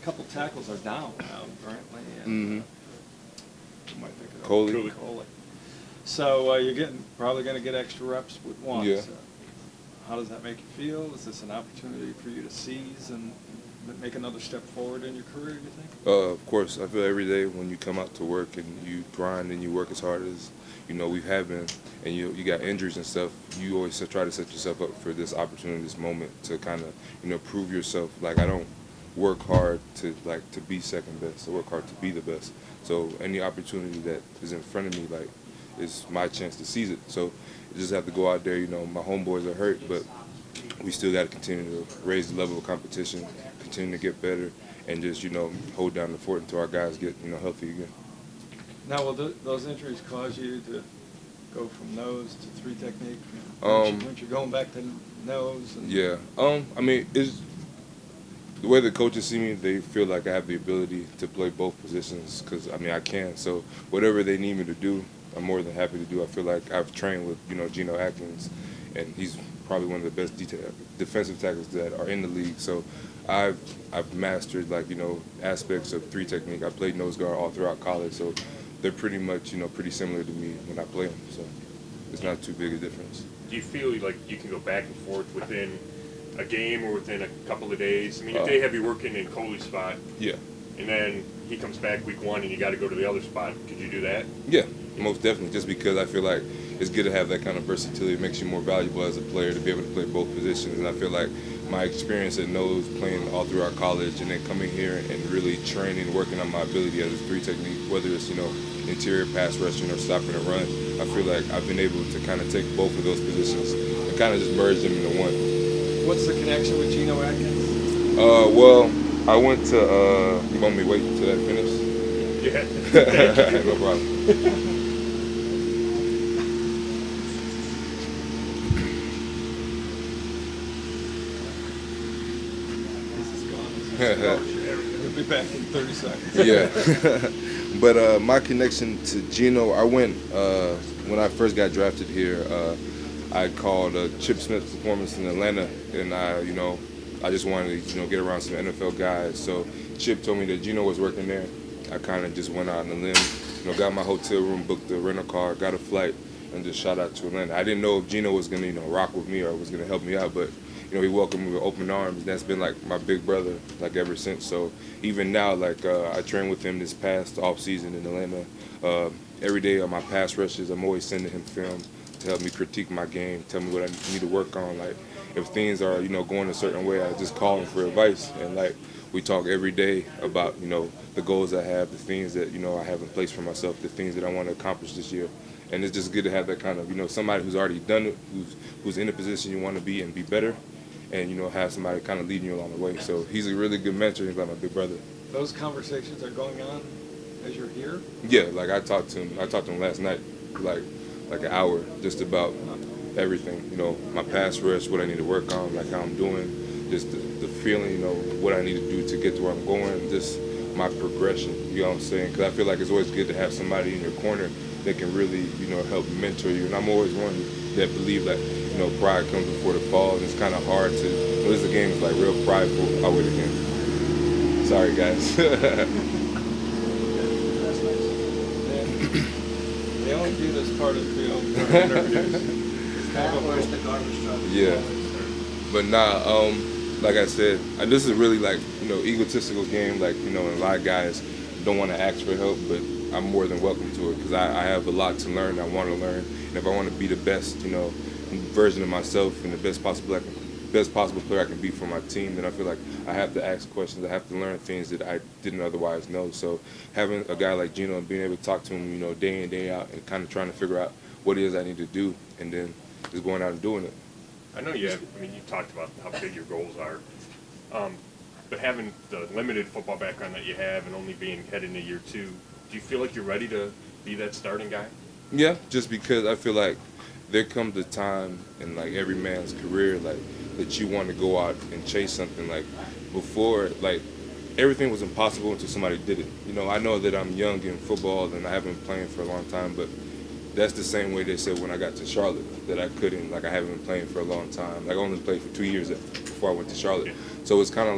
couple tackles are down now, Brantley and you might think of Coley. So you're probably going to get extra reps with one. Yeah. So how does that make you feel? Is this an opportunity for you to seize and make another step forward in your career, you think? Of course, I feel every day when you come out to work and you grind and you work as hard as we have been, and you got injuries and stuff, you always try to set yourself up for this opportunity, this moment to kind of prove yourself. Like, I don't work hard to be second best. I work hard to be the best. So any opportunity that is in front of me, like, is my chance to seize it. So you just have to go out there. My homeboys are hurt, but we still got to continue to raise the level of competition, continue to get better, and just hold down the fort until our guys get healthy again. Now, will those injuries cause you to go from nose to three technique? Weren't you going back to nose? Yeah. I mean, it's the way the coaches see me. They feel like I have the ability to play both positions because I can. So whatever they need me to do, I'm more than happy to do. I feel like I've trained with Geno Atkins, and he's probably one of the best defensive tackles that are in the league. So I've mastered aspects of three technique. I played nose guard all throughout college, so they're pretty much pretty similar to me when I play them. So it's not too big a difference. Do you feel like you can go back and forth within a game or within a couple of days? I mean, if they have you working in Coley's spot, yeah, and then he comes back week one and you got to go to the other spot, could you do that? Yeah, most definitely. Just because I feel like it's good to have that kind of versatility. It makes you more valuable as a player to be able to play both positions. And I feel like my experience at nose, playing all throughout college, and then coming here and really training, working on my ability as a three technique, whether it's interior pass rushing or stopping a run, I feel like I've been able to kind of take both of those positions and kind of just merge them into one. What's the connection with Geno Atkins? Well, I went to. You want me to wait till that finish? Yeah. No problem. He'll be back in 30 seconds. Yeah. But my connection to Geno, I went when I first got drafted here. I called Chip Smith's performance in Atlanta, and I just wanted to get around some NFL guys. So Chip told me that Geno was working there. I kind of just went out on a limb, got my hotel room, booked a rental car, got a flight, and just shot out to Atlanta. I didn't know if Geno was gonna rock with me or was gonna help me out, but he welcomed me with open arms. That's been like my big brother ever since. So even now, I train with him this past off season in Atlanta. Every day on my pass rushes, I'm always sending him film to help me critique my game, tell me what I need to work on. Like if things are going a certain way, I just call him for advice. And we talk every day about the goals I have, the things that I have in place for myself, the things that I want to accomplish this year. And it's just good to have that kind of somebody who's already done it, who's in the position you want to be and be better. And have somebody kind of leading you along the way. So he's a really good mentor. He's like my big brother. Those conversations are going on as you're here? Yeah, I talked to him last night, like an hour, just about everything. My pass rush, what I need to work on, how I'm doing, just the feeling, what I need to do to get to where I'm going, just my progression. You know what I'm saying? Because I feel like it's always good to have somebody in your corner that can really, help mentor you. And I'm always one that believe that, pride comes before the fall, and it's kind of hard to. This is a game that's real prideful. I'll wait again. Sorry, guys. They only do this part of the field for interviews. The garbage truck. Yeah, but like I said, this is really egotistical game. And a lot of guys don't want to ask for help, but I'm more than welcome to it because I have a lot to learn. I want to learn, and if I want to be the best, version of myself and the best possible player I can be for my team, then I feel like I have to ask questions. I have to learn things that I didn't otherwise know. So having a guy like Geno and being able to talk to him, day in, day out, and kind of trying to figure out what it is I need to do, and then just going out and doing it. I know you talked about how big your goals are, but having the limited football background that you have and only being headed into year 2, do you feel like you're ready to be that starting guy? Yeah, just because I feel like there comes a time in every man's career that you want to go out and chase something. Before, everything was impossible until somebody did it. I know that I'm young in football and I haven't been playing for a long time, but that's the same way they said when I got to Charlotte that I couldn't. I haven't been playing for a long time. I only played for 2 years before I went to Charlotte. So it's kind of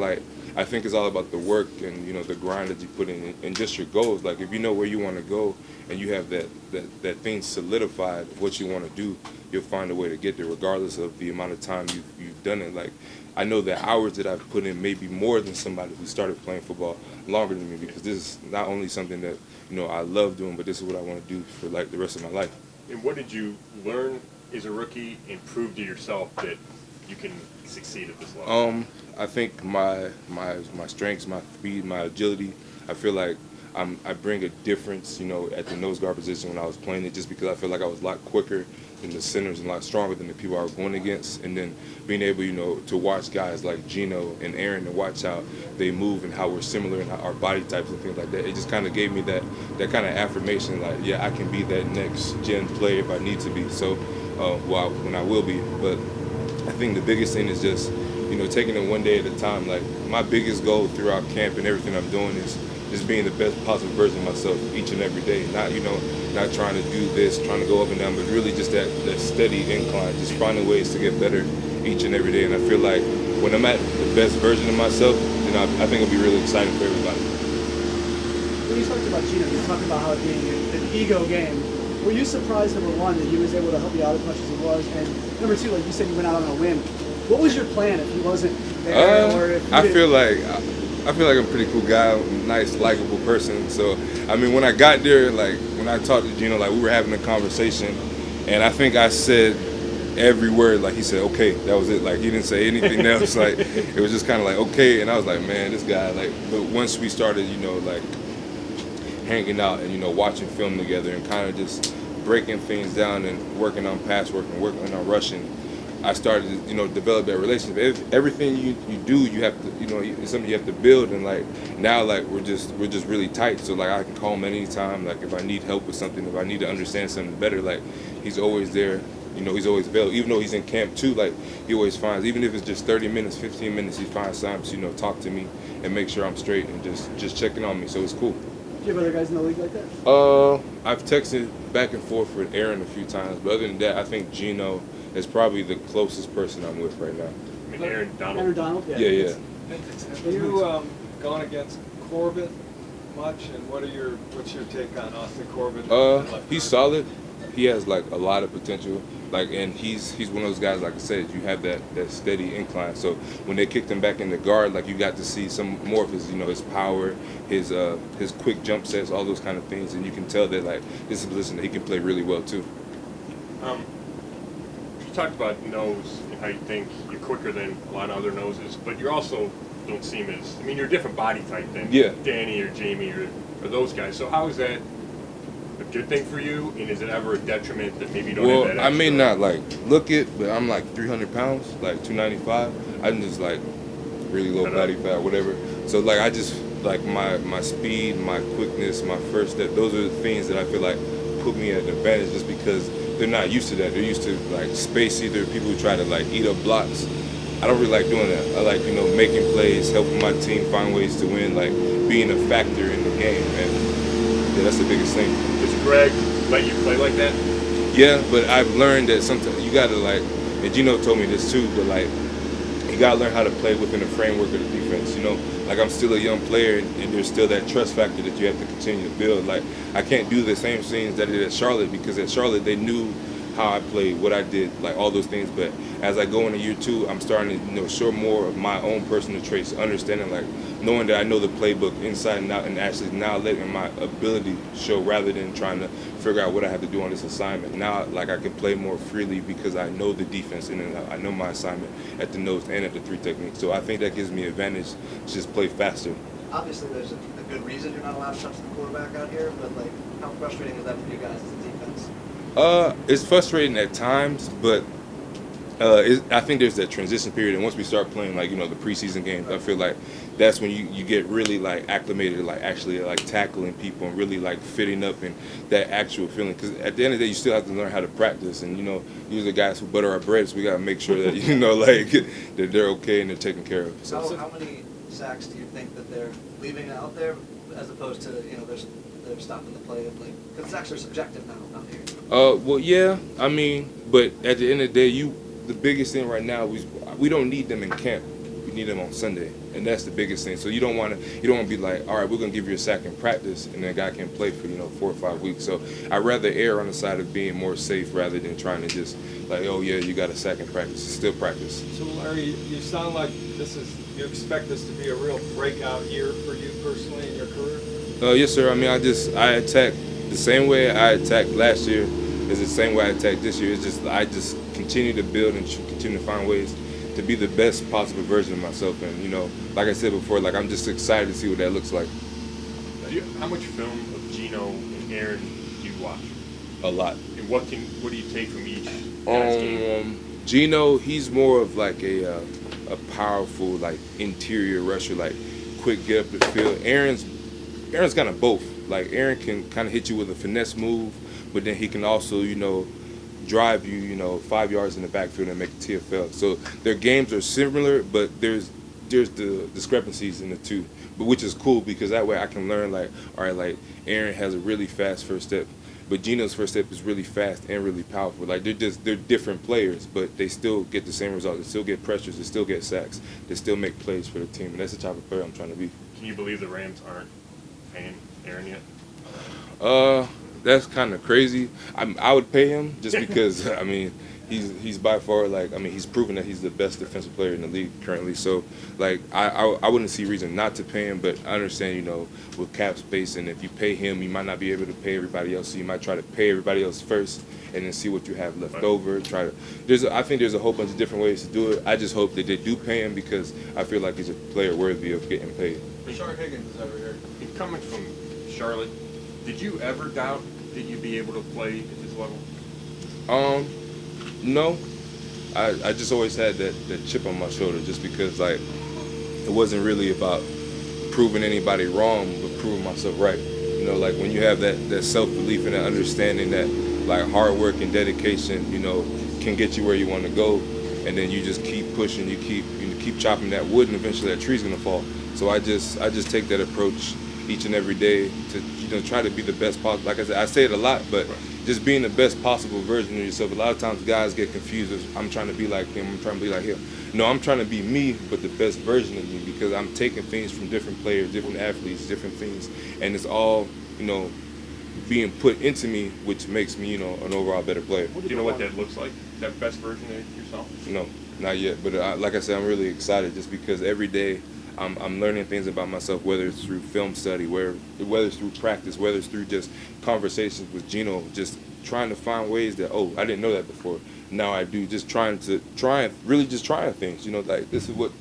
I think it's all about the work and, you know, the grind that you put in and just your goals. Like, if you know where you want to go and you have that thing solidified, what you want to do, you'll find a way to get there regardless of the amount of time you've done it. Like, I know the hours that I've put in may be more than somebody who started playing football longer than me, because this is not only something that, you know, I love doing, but this is what I want to do for like the rest of my life. And what did you learn as a rookie and prove to yourself that you can succeed at this level? I think my strengths, my speed, my agility, I feel like I bring a difference, you know, at the nose guard position when I was playing it, just because I feel like I was a lot quicker than the centers and a lot stronger than the people I was going against. And then being able, you know, to watch guys like Geno and Aaron and watch how they move and how we're similar and how our body types and things like that, it just kind of gave me that kind of affirmation, like, yeah, I can be that next gen player if I need to be. So, when I will be. But I think the biggest thing is just, you know, taking it one day at a time. Like, my biggest goal throughout camp and everything I'm doing is just being the best possible version of myself each and every day. Not, you know, not trying to do this, trying to go up and down, but really just that steady incline, just finding ways to get better each and every day. And I feel like when I'm at the best version of myself, then I think it'll be really exciting for everybody. When you talked about Geno, you talked about how it being an ego game. Were you surprised, number one, that he was able to help you out as much as he was? And number two, like you said, you went out on a whim. What was your plan if he wasn't there? Or if I feel like I'm a pretty cool guy, nice, likable person. So, I mean, when I got there, like, when I talked to Geno, like, we were having a conversation, and I think I said every word, like, he said, okay, that was it. Like, he didn't say anything else. Like, it was just kind of like, okay. And I was like, man, this guy, like, but once we started, you know, like, hanging out and, you know, watching film together and kind of just breaking things down and working on pass work and working on rushing, I started to, you know, develop that relationship. Everything you do, you have to, you know, it's something you have to build. And like now, like we're just really tight. So like I can call him anytime. Like if I need help with something, if I need to understand something better, like he's always there. You know, he's always available. Even though he's in camp too, like he always finds, even if it's just 30 minutes, 15 minutes, he finds time to, you know, talk to me and make sure I'm straight and just checking on me. So it's cool. Do you have other guys in the league like that? I've texted back and forth with Aaron a few times, but other than that, I think Geno is probably the closest person I'm with right now. I mean, Aaron Donald. Aaron Donald? Yeah. Have you gone against Corbett much, and what's your take on Austin Corbett? He's solid. He has like a lot of potential. Like, and he's one of those guys, like I said, you have that steady incline. So when they kicked him back in the guard, like you got to see some more of his, you know, his power, his quick jump sets, all those kind of things, and you can tell that like this is a position that he can play really well too. You talked about nose and how you think you're quicker than a lot of other noses, but you also don't seem as, I mean, you're a different body type than Danny or Jamie or those guys. So how is that a good thing for you, and is it ever a detriment that maybe you don't have that extra? I may not like look it, but I'm like 300 pounds, like 295. I'm just like really low body fat, whatever. So like I just like my speed, my quickness, my first step. Those are the things that I feel like put me at an advantage, just because they're not used to that. They're used to like space eater, people who try to like eat up blocks. I don't really like doing that. I like, you know, making plays, helping my team find ways to win, like being a factor in the game, and yeah, that's the biggest thing. Does Greg let you play like that? Yeah, but I've learned that sometimes you gotta like, and Geno told me this too, but like you gotta learn how to play within the framework of the defense. You know, like I'm still a young player, and there's still that trust factor that you have to continue to build. Like I can't do the same things that I did at Charlotte, because at Charlotte they knew how I played, what I did, like all those things. But as I go into year two, I'm starting to, you know, show more of my own personal traits, understanding, like knowing that I know the playbook inside and out, and actually now letting my ability show rather than trying to figure out what I have to do on this assignment. Now, like I can play more freely because I know the defense and I know my assignment at the nose and at the three technique. So I think that gives me advantage to just play faster. Obviously, there's a good reason you're not allowed to touch the quarterback out here, but like, how frustrating is that for you guys as a defense? It's frustrating at times, but I think there's that transition period, and once we start playing, like, you know, the preseason games, I feel like that's when you get really like acclimated to like actually like tackling people and really like fitting up and that actual feeling. Because at the end of the day, you still have to learn how to practice, and you know, these are the guys who butter our bread, so we gotta make sure that, you know, like that they're okay and they're taken care of. So how many sacks do you think that they're leaving out there, as opposed to, you know, they're stopping the play, like, because it's actually subjective now out here? Well, yeah, I mean, but at the end of the day, the biggest thing right now is we don't need them in camp. need him on Sunday, and that's the biggest thing. So you don't want to be like, all right, we're gonna give you a sack in practice, and then a guy can play for 4 or 5 weeks. So I'd rather err on the side of being more safe rather than trying to just like, oh yeah, you got a sack in practice. It's still practice. So Larry, you sound like you expect this to be a real breakout year for you personally in your career? Yes, sir. I mean, I attack the same way I attacked last year is the same way I attack this year. It's just I just continue to build and continue to find ways to be the best possible version of myself. And like I said before, like I'm just excited to see what that looks like. How much film of Geno and Aaron do you watch? A lot. And what do you take from each guy's game? Geno, he's more of like a powerful like interior rusher, like quick get up the field. Aaron's kind of both. Like Aaron can kind of hit you with a finesse move, but then he can also drive you 5 yards in the backfield and make a TFL. So their games are similar, but there's the discrepancies in the two, but which is cool because that way I can learn like, all right, like Aaron has a really fast first step, but Geno's first step is really fast and really powerful. Like they're different players, but they still get the same results. They still get pressures. They still get sacks. They still make plays for the team, and that's the type of player I'm trying to be. Can you believe the Rams aren't paying Aaron yet? That's kind of crazy. I would pay him just because I mean he's by far he's proven that he's the best defensive player in the league currently. So like I wouldn't see reason not to pay him, but I understand with cap space, and if you pay him, you might not be able to pay everybody else. So you might try to pay everybody else first, and then see what you have left over. I think there's a whole bunch of different ways to do it. I just hope that they do pay him because I feel like he's a player worthy of getting paid. Rashard Higgins is over here. Coming from Charlotte, did you ever doubt that you'd be able to play at this level? No. I just always had that chip on my shoulder just because like it wasn't really about proving anybody wrong, but proving myself right. Like when you have that self-belief and that understanding that like hard work and dedication, can get you where you want to go, and then you just keep pushing, you keep chopping that wood, and eventually that tree's gonna fall. So I just take that approach each and every day to try to be the best possible. Like I said, I say it a lot, but just being the best possible version of yourself. A lot of times guys get confused as I'm trying to be like him, I'm trying to be like him. No, I'm trying to be me, but the best version of me, because I'm taking things from different players, different athletes, different things, and it's all being put into me, which makes me an overall better player. Do you know what that looks like? That best version of yourself? No, not yet. But like I said, I'm really excited just because every day I'm learning things about myself, whether it's through film study, whether it's through practice, whether it's through just conversations with Geno, just trying to find ways that, I didn't know that before. Now I do, just trying things. Like this is what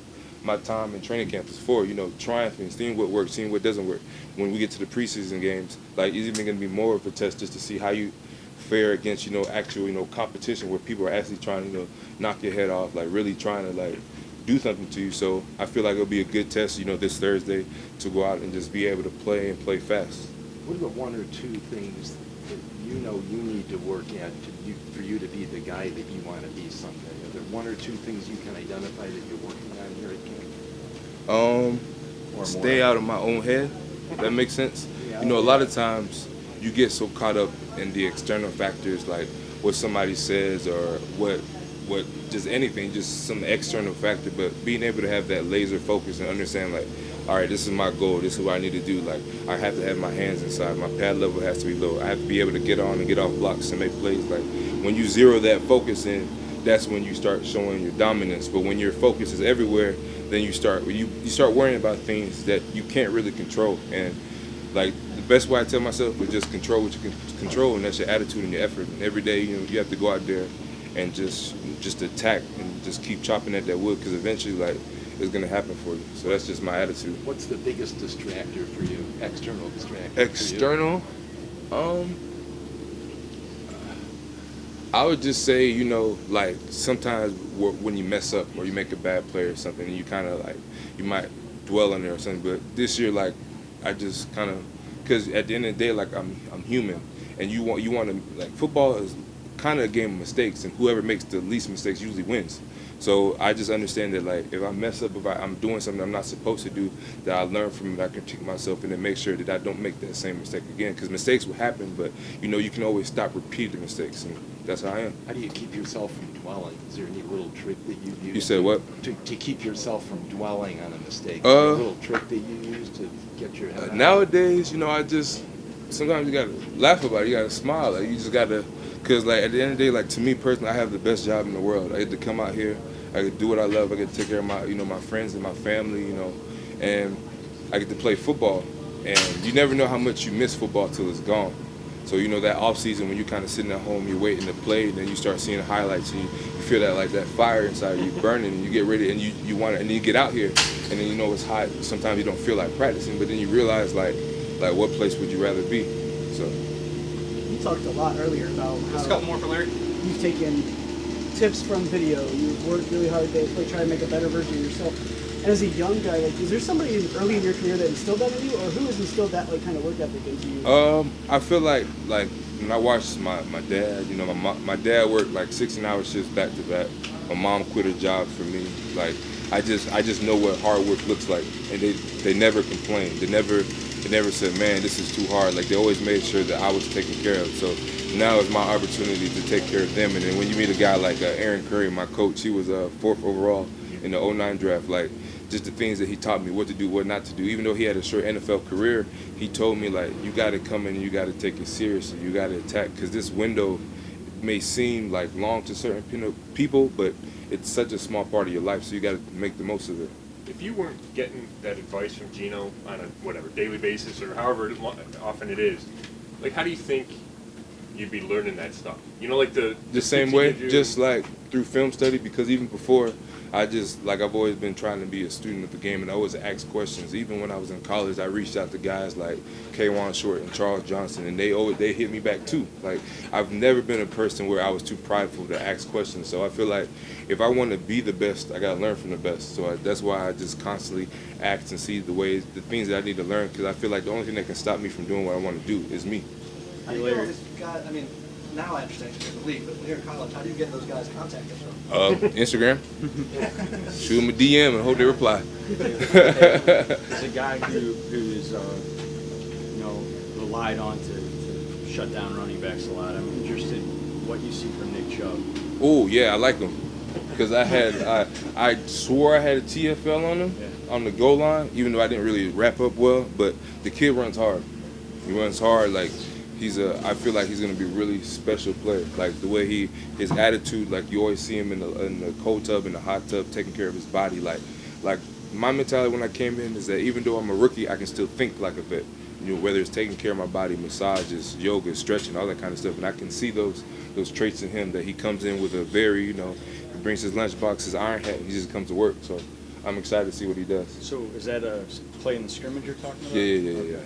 my time in training camp is for, trying things, seeing what works, seeing what doesn't work. When we get to the preseason games, like it's even going to be more of a test just to see how you fare against, actual, competition where people are actually trying to, knock your head off, like really trying to, do something to you. So I feel like it'll be a good test, this Thursday to go out and just be able to play and play fast. What about one or two things that you need to work at for you to be the guy that you want to be someday? Are there one or two things you can identify that you're working on here at camp? Stay out of my own head. That makes sense. A lot of times you get so caught up in the external factors, like what somebody says or what just anything, just some external factor, but being able to have that laser focus and understand like, all right, this is my goal, this is what I need to do. Like I have to have my hands inside, my pad level has to be low, I have to be able to get on and get off blocks and make plays. Like when you zero that focus in, that's when you start showing your dominance. But when your focus is everywhere, then you start worrying about things that you can't really control. And like the best way I tell myself is just control what you can control, and that's your attitude and your effort. And every day, you have to go out there and just attack and just keep chopping at that wood, because eventually, like, it's gonna happen for you. So that's just my attitude. What's the biggest distractor for you? External distractor. External, I would just say, like sometimes when you mess up or you make a bad play or something, and you kind of like you might dwell on it or something. But this year, like, I just kind of, because at the end of the day, like I'm human, and you want to, like, football is kind of a game of mistakes, and whoever makes the least mistakes usually wins. So I just understand that, like, if I mess up, if I'm doing something I'm not supposed to do, that I learn from it, I critique myself, and then make sure that I don't make that same mistake again. Because mistakes will happen, but, you know, you can always stop repeating mistakes, and that's how I am. How do you keep yourself from dwelling? Is there any little trick that you use? You said what? To keep yourself from dwelling on a mistake. Is Uh, there a little trick that you use to get your head out? Nowadays, you know, sometimes you gotta laugh about it. You gotta smile. Like, you just gotta, cause like at the end of the day, like to me personally, I have the best job in the world. I get to come out here, I get to do what I love. I get to take care of my, you know, my friends and my family, you know, and I get to play football. And you never know how much you miss football till it's gone. So, you know, that off season when you're kind of sitting at home, you're waiting to play, and then you start seeing highlights, and you feel that, like, that fire inside you burning, and you get ready, and you want it, and then you get out here, and then you know it's hot. Sometimes you don't feel like practicing, but then you realize, like what place would you rather be? So. You talked a lot earlier about Just a how couple more for Larry. you've taken tips from video, you've worked really hard to like, try to make a better version of yourself. And as a young guy, like, is there somebody early in your career that instilled that in you, or who has instilled that like kind of work ethic into you? I feel like when I watched my dad, you know, my dad worked like 16-hour shifts back to back. My mom quit her job for me. Like, I just know what hard work looks like, and they never complained. They never said, man, this is too hard. Like, they always made sure that I was taken care of. So now it's my opportunity to take care of them. And then when you meet a guy like Aaron Curry, my coach, he was 4th overall in the 09 draft. Like, just the things that he taught me, what to do, what not to do. Even though he had a short NFL career, he told me, like, you got to come in and you got to take it seriously. You got to attack, because this window may seem like long to certain people, but it's such a small part of your life, so you got to make the most of it. If you weren't getting that advice from Geno on a daily basis or however often it is, like, how do you think you'd be learning that stuff? You know, like the same way, just like through film study, because even before, I've always been trying to be a student of the game, and I always ask questions. Even when I was in college, I reached out to guys like K'Wan Short and Charles Johnson, and they hit me back too. Like, I've never been a person where I was too prideful to ask questions. So I feel like if I want to be the best, I got to learn from the best. So that's why I just constantly ask and see the things that I need to learn, because I feel like the only thing that can stop me from doing what I want to do is me. How do you get all these guys? I mean, now I understand you're in the league, but when you're in college, how do you get those guys' contact info? Instagram. Shoot them a DM and hope they reply. As a guy who's relied on to shut down running backs a lot, I'm interested in what you see from Nick Chubb. Oh yeah, I like him, because I swore I had a TFL on him on the goal line, even though I didn't really wrap up well. But the kid runs hard. He runs hard. Like, I feel like he's gonna be a really special player. Like, the way his attitude, like, you always see him in the cold tub, in the hot tub, taking care of his body. Like my mentality when I came in is that even though I'm a rookie, I can still think like a vet. You know, whether it's taking care of my body, massages, yoga, stretching, all that kind of stuff. And I can see those traits in him, that he comes in with a very, he brings his lunchbox, his iron hat, and he just comes to work. So I'm excited to see what he does. So is that a play in the scrimmage you're talking about? Yeah.